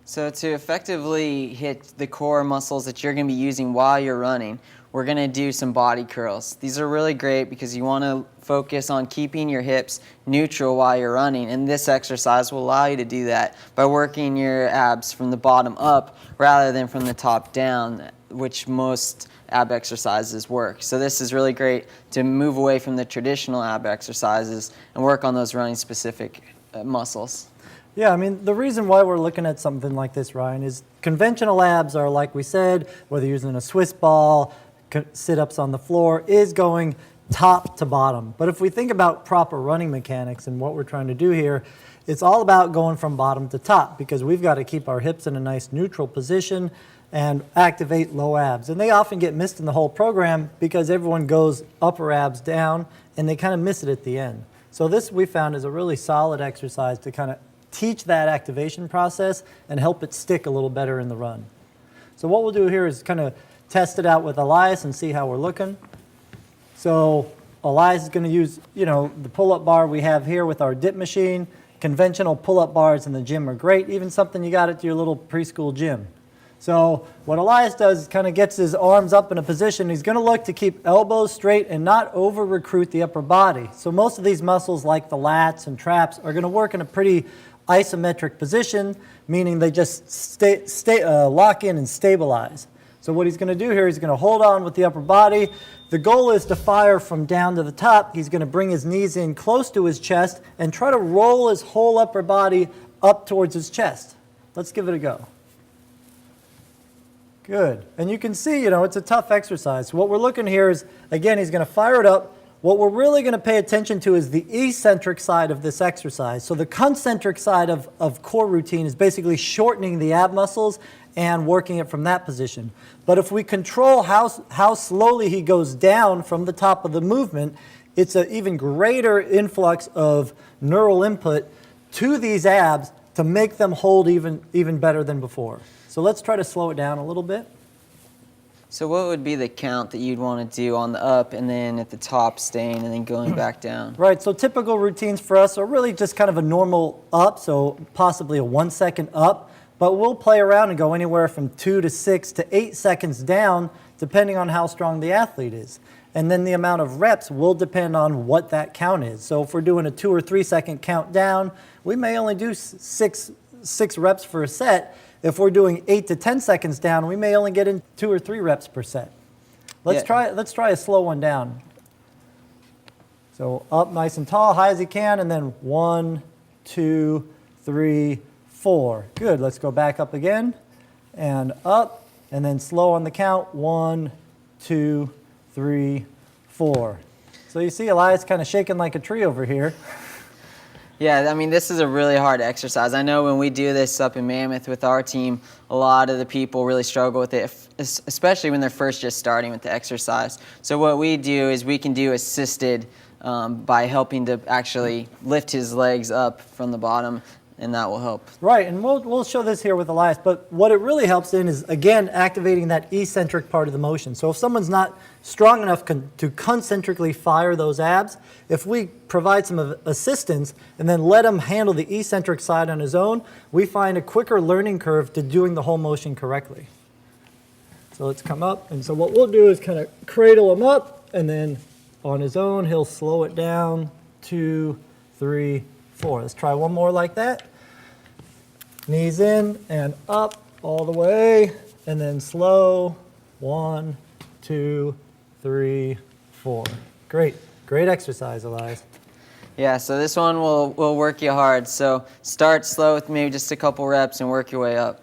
So to effectively hit the core muscles that you're going to be using while you're running, we're going to do some body curls. These are really great because you want to focus on keeping your hips neutral while you're running, and this exercise will allow you to do that by working your abs from the bottom up rather than from the top down, which most ab exercises work. So this is really great to move away from the traditional ab exercises and work on those running specific muscles. Yeah, I mean, the reason why we're looking at something like this, Ryan, is conventional abs are, like we said, whether you're using a Swiss ball, sit-ups on the floor, is going top to bottom. But if we think about proper running mechanics and what we're trying to do here, it's all about going from bottom to top, because we've got to keep our hips in a nice neutral position and activate low abs. And they often get missed in the whole program because everyone goes upper abs down and they kind of miss it at the end. So this, we found, is a really solid exercise to kind of teach that activation process and help it stick a little better in the run. So what we'll do here is kind of test it out with Elias and see how we're looking. So Elias is going to use, the pull-up bar we have here with our dip machine. Conventional pull-up bars in the gym are great, even something you got at your little preschool gym. So what Elias does is kind of gets his arms up in a position. He's going to look to keep elbows straight and not over-recruit the upper body. So most of these muscles, like the lats and traps, are going to work in a pretty isometric position, meaning they just lock in and stabilize. So what he's going to do here, he's going to hold on with the upper body. The goal is to fire from down to the top. He's going to bring his knees in close to his chest and try to roll his whole upper body up towards his chest. Let's give it a go. Good. And you can see, it's a tough exercise. So what we're looking here is, again, he's going to fire it up. What we're really going to pay attention to is the eccentric side of this exercise. So the concentric side of core routine is basically shortening the ab muscles and working it from that position. But if we control how slowly he goes down from the top of the movement, it's an even greater influx of neural input to these abs to make them hold even better than before. So let's try to slow it down a little bit. So what would be the count that you'd want to do on the up and then at the top staying and then going back down? Right, so typical routines for us are really just kind of a normal up, so possibly a 1 second up, but we'll play around and go anywhere from 2 to 6 to 8 seconds down, depending on how strong the athlete is. And then the amount of reps will depend on what that count is. So if we're doing a 2 or 3 second count down, we may only do six reps for a set. If we're doing 8 to 10 seconds down, we may only get in 2 or 3 reps per set. Let's try a slow one down. So up nice and tall, high as you can, and then 1, 2, 3, 4. Good. Let's go back up again and up, and then slow on the count. 1, 2, 3, 4. So you see Elias kind of shaking like a tree over here. Yeah, I mean, this is a really hard exercise. I know when we do this up in Mammoth with our team, a lot of the people really struggle with it, especially when they're first just starting with the exercise. So what we do is we can do assisted by helping to actually lift his legs up from the bottom, and that will help. Right, and we'll show this here with Elias, but what it really helps in is, again, activating that eccentric part of the motion. So if someone's not strong enough to concentrically fire those abs, if we provide some assistance and then let him handle the eccentric side on his own, we find a quicker learning curve to doing the whole motion correctly. So let's come up, and so what we'll do is kind of cradle him up, and then on his own, he'll slow it down, 2, 3, 4. Let's try one more like that. Knees in and up all the way, and then slow. 1, 2, 3, 4. Great. Great exercise, Elias. Yeah, so this one will work you hard. So start slow with maybe just a couple reps and work your way up.